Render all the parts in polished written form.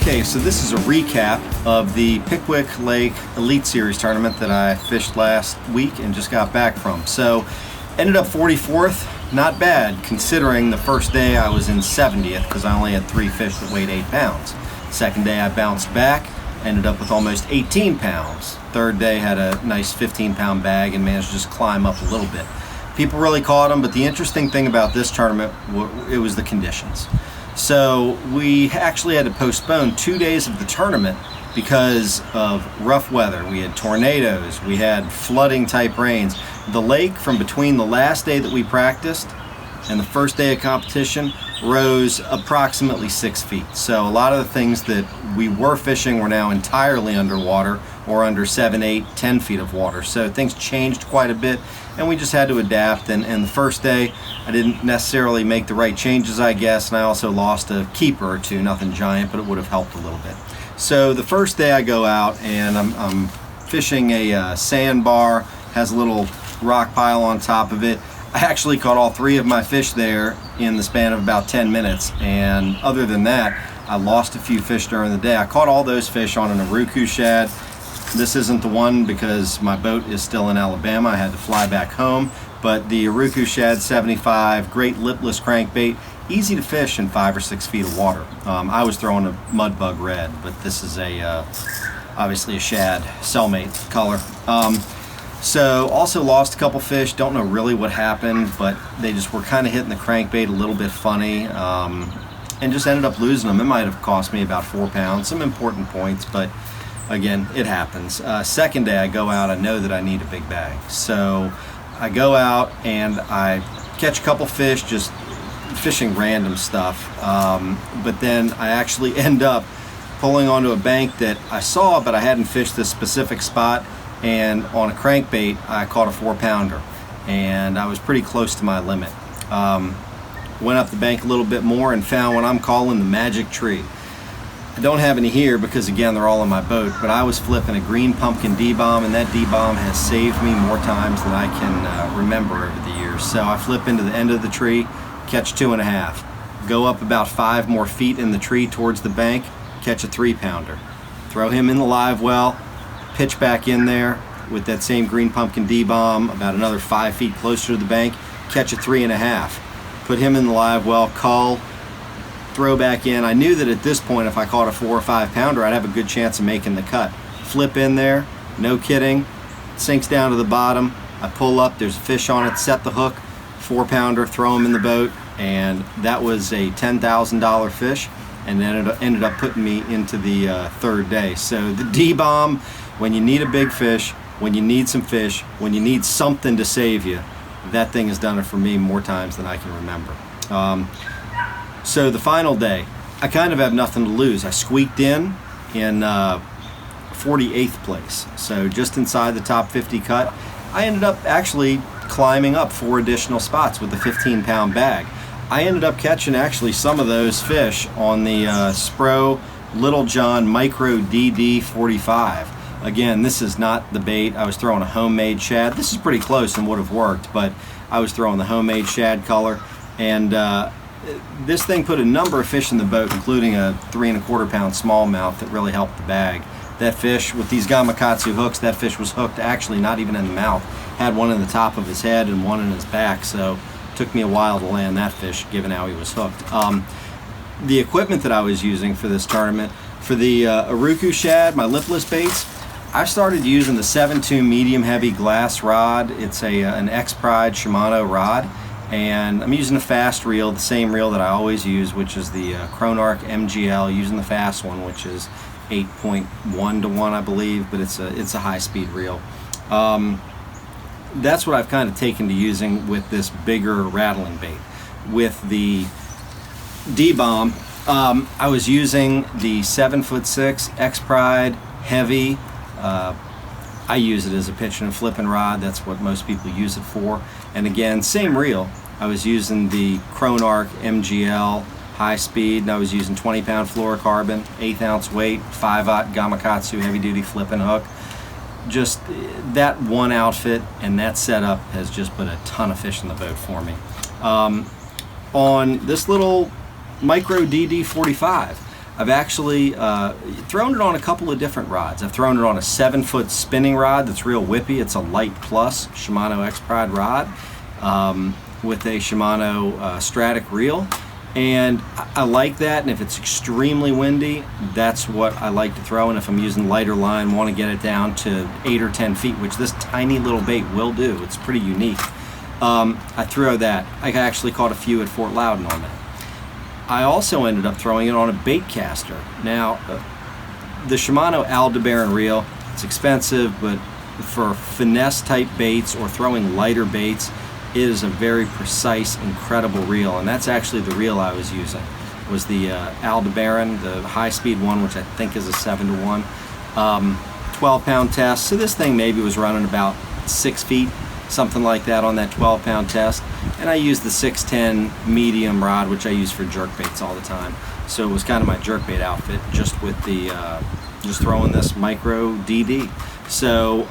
Okay, so this is a recap of the Pickwick Lake Elite Series tournament that I fished last week and just got back from. So, ended up 44th, not bad considering the first day I was in 70th because I only had 3 fish that weighed 8 pounds. Second day I bounced back, ended up with almost 18 pounds. Third day had a nice 15-pound bag and managed to just climb up a little bit. People really caught them, but the interesting thing about this tournament, it was the conditions. So we actually had to postpone 2 days of the tournament because of rough weather. We had tornadoes, we had flooding type rains. The lake from between the last day that we practiced and the first day of competition rose approximately 6 feet. So a lot of the things that we were fishing were now entirely underwater or under 7, 8, 10 feet of water. So things changed quite a bit and we just had to adapt. And the first day I didn't necessarily make the right changes, I guess, and I also lost a keeper or two, nothing giant, but it would have helped a little bit. So the first day I go out and I'm fishing a sandbar, has a little rock pile on top of it. I actually caught all 3 of my fish there in the span of about 10 minutes, and other than that, I lost a few fish during the day. I caught all those fish on an Uruku shad. This isn't the one because my boat is still in Alabama. I had to fly back home, but the Uruku shad 75, great lipless crankbait, easy to fish in 5 or 6 feet of water. I was throwing a mud bug red, but this is obviously a shad cellmate color. So also lost a couple fish, don't know really what happened, but they just were kind of hitting the crankbait a little bit funny, and just ended up losing them. It might have cost me about 4 pounds, some important points, but again, it happens. Second day I go out, I know that I need a big bag. So I go out and I catch a couple fish, just fishing random stuff, but then I actually end up pulling onto a bank that I saw, but I hadn't fished this specific spot. And on a crankbait, I caught a 4-pounder, and I was pretty close to my limit. Went up the bank a little bit more and found what I'm calling the magic tree. I don't have any here because, again, they're all on my boat, but I was flipping a green pumpkin D-bomb, and that D-bomb has saved me more times than I can remember over the years. So I flip into the end of the tree, catch 2.5. Go up about 5 more feet in the tree towards the bank, catch a 3-pounder. Throw him in the live well, pitch back in there with that same green pumpkin D-bomb about another 5 feet closer to the bank, catch a 3.5. Put him in the live well, cull, throw back in. I knew that at this point if I caught a 4 or 5 pounder I'd have a good chance of making the cut. Flip in there, no kidding, sinks down to the bottom. I pull up, there's a fish on it, set the hook, 4-pounder, throw him in the boat, and that was a $10,000 fish, and ended up putting me into the third day. So the D-bomb, when you need a big fish, when you need some fish, when you need something to save you, that thing has done it for me more times than I can remember. So the final day, I kind of have nothing to lose. I squeaked in 48th place, so just inside the top 50 cut. I ended up actually climbing up 4 additional spots with a 15-pound bag. I ended up catching actually some of those fish on the Spro Little John Micro DD 45. Again, this is not the bait. I was throwing a homemade shad. This is pretty close and would have worked, but I was throwing the homemade shad color, and this thing put a number of fish in the boat, including a 3¼ pound smallmouth that really helped the bag. That fish, with these gamakatsu hooks, that fish was hooked actually not even in the mouth. Had one in the top of his head and one in his back, so it took me a while to land that fish given how he was hooked. The equipment that I was using for this tournament, for the Uruku shad, my lipless baits, I started using the 7.2 medium heavy glass rod. It's an X-Pride Shimano rod, and I'm using a fast reel, the same reel that I always use, which is the Chronarch MGL, using the fast one, which is 8.1 to 1, I believe, but it's a high-speed reel. That's what I've kind of taken to using with this bigger rattling bait. With the D-bomb, I was using the 7'6" X-Pride heavy. I use it as a pitching and flipping rod. That's what most people use it for. And again, same reel. I was using the Chronarch MGL high speed, and I was using 20-pound fluorocarbon, 1/8 ounce weight, 5/0 Gamakatsu heavy duty flipping hook. Just that one outfit and that setup has just put a ton of fish in the boat for me. On this little Micro DD 45, I've actually thrown it on a couple of different rods. I've thrown it on a 7-foot spinning rod that's real whippy. It's a Light Plus Shimano X-Pride rod with a Shimano Stratic reel. And I like that, and if it's extremely windy, that's what I like to throw. And if I'm using lighter line, want to get it down to 8 or 10 feet, which this tiny little bait will do. It's pretty unique. I throw that. I actually caught a few at Fort Loudon on that. I also ended up throwing it on a bait caster. Now, the Shimano Aldebaran reel, it's expensive, but for finesse type baits or throwing lighter baits, it is a very precise, incredible reel, and that's actually the reel I was using. It was the Aldebaran, the high-speed one, which I think is a 7-to-1, 12-pound test. So this thing maybe was running about 6 feet, something like that on that 12-pound test. And I used the 610 medium rod, which I use for jerk baits all the time. So it was kind of my jerk bait outfit, just with the just throwing this micro DD. So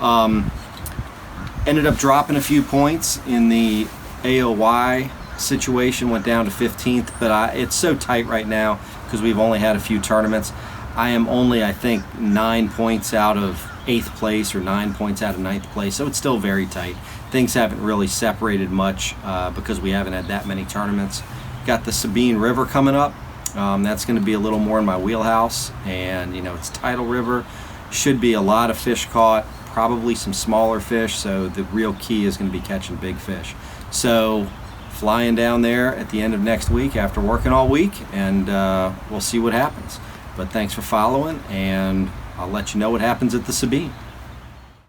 ended up dropping a few points in the AOY situation, went down to 15th, but it's so tight right now because we've only had a few tournaments. I am only, I think, 9 points out of 8th place or 9 points out of 9th place, so it's still very tight. Things haven't really separated much because we haven't had that many tournaments. Got the Sabine River coming up. That's going to be a little more in my wheelhouse, and it's tidal river. Should be a lot of fish caught, probably some smaller fish, so the real key is going to be catching big fish. So flying down there at the end of next week after working all week, and we'll see what happens. But thanks for following, and I'll let you know what happens at the Sabine.